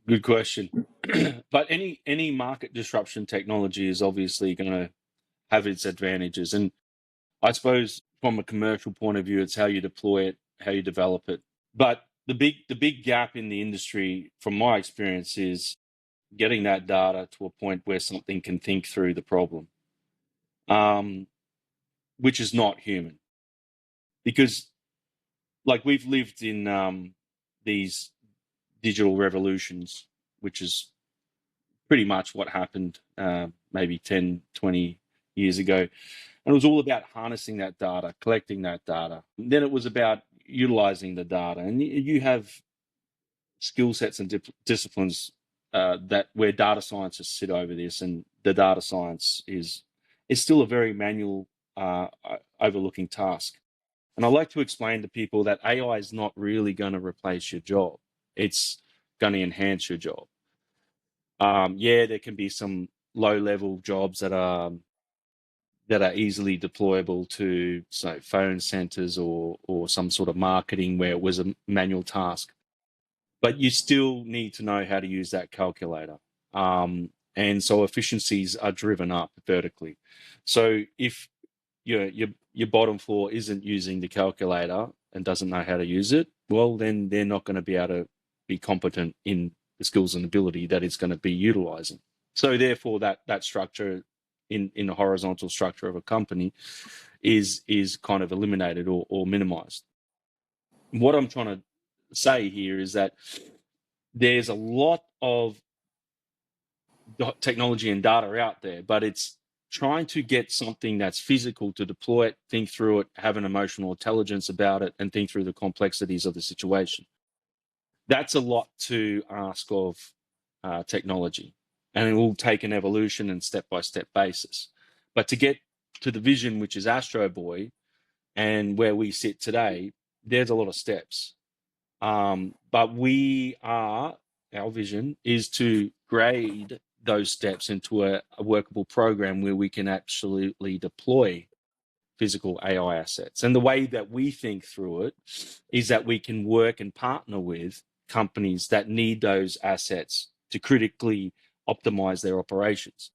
Good question. But any market disruption technology is obviously going to have its advantages, and I suppose from a commercial point of view, it's how you deploy it, how you develop it. But the big gap in the industry, from my experience, is getting that data to a point where something can think through the problem, um, which is not human. Because like we've lived in these digital revolutions, which is pretty much what happened maybe 10, 20 years ago. And it was all about harnessing that data, collecting that data. Then it was about utilizing the data. And you have skill sets and disciplines that where data scientists sit over this, and the data science is still a very manual, overlooking task. And I like to explain to people that AI is not really going to replace your job. It's going to enhance your job. Yeah, there can be some low-level jobs that are easily deployable to, say, phone centers or some sort of marketing where it was a manual task. But you still need to know how to use that calculator. And so efficiencies are driven up vertically. So if your bottom floor isn't using the calculator and doesn't know how to use it, well, then they're not going to be able to be competent in the skills and ability that it's going to be utilizing. So therefore, that structure in the horizontal structure of a company is kind of eliminated or minimized. What I'm trying to say here is that there's a lot of technology and data out there, but it's trying to get something that's physical to deploy it, think through it, have an emotional intelligence about it, and think through the complexities of the situation. That's a lot to ask of technology, and it will take an evolution and step-by-step basis. But to get to the vision, which is Astro Boy, and where we sit today, there's a lot of steps. But our vision is to grade those steps into a workable program where we can absolutely deploy physical AI assets. And the way that we think through it is that we can work and partner with companies that need those assets to critically optimize their operations.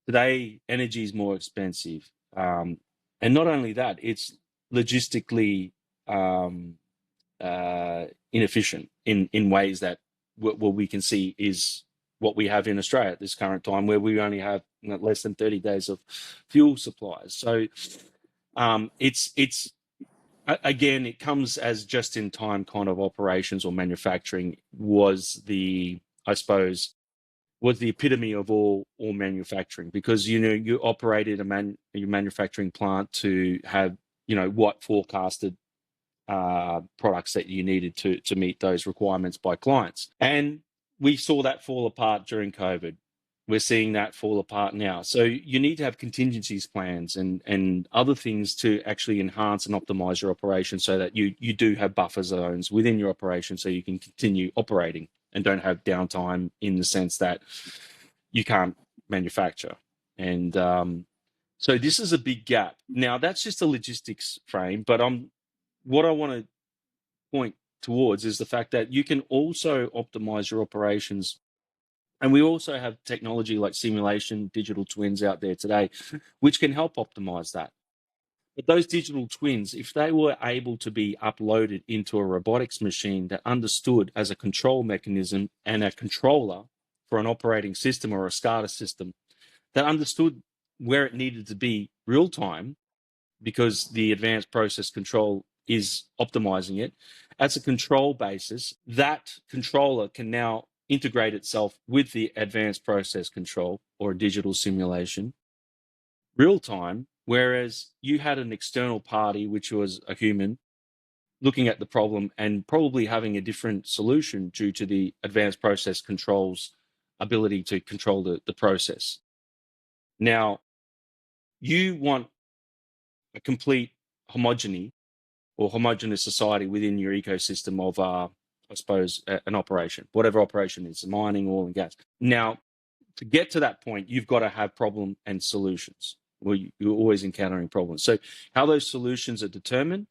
Today, energy is more expensive. And not only that, it's logistically inefficient in ways that what we can see is what we have in Australia at this current time, where we only have less than 30 days of fuel supplies. So it's again, it comes as just in time kind of operations or manufacturing was I suppose, was the epitome of all manufacturing, because you operated your manufacturing plant to have what forecasted products that you needed to meet those requirements by clients. And we saw that fall apart during COVID. We're seeing that fall apart now. So you need to have contingencies plans and other things to actually enhance and optimize your operation so that you do have buffer zones within your operation so you can continue operating and don't have downtime in the sense that you can't manufacture. And so this is a big gap. Now, that's just a logistics frame, but what I want to point towards is the fact that you can also optimize your operations. And we also have technology like simulation, digital twins out there today, which can help optimize that. But those digital twins, if they were able to be uploaded into a robotics machine that understood as a control mechanism and a controller for an operating system or a SCADA system that understood where it needed to be real time, because the advanced process control is optimizing it as a control basis, that controller can now integrate itself with the advanced process control or digital simulation real time, whereas you had an external party, which was a human, looking at the problem and probably having a different solution due to the advanced process control's ability to control the process. Now, you want a complete homogeny or homogeneous society within your ecosystem of, I suppose, an operation, whatever operation is, mining, oil and gas. Now, to get to that point, you've got to have problem and solutions. Well, you're always encountering problems. So how those solutions are determined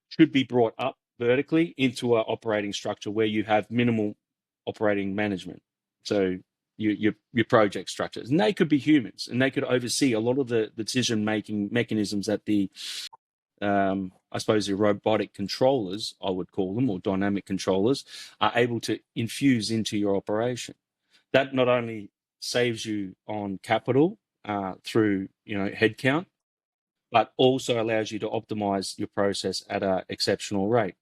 should be brought up vertically into an operating structure where you have minimal operating management. So your project structures, and they could be humans, and they could oversee a lot of the decision making mechanisms that the I suppose the robotic controllers, I would call them, or dynamic controllers, are able to infuse into your operation. That not only saves you on capital through headcount, but also allows you to optimize your process at an exceptional rate.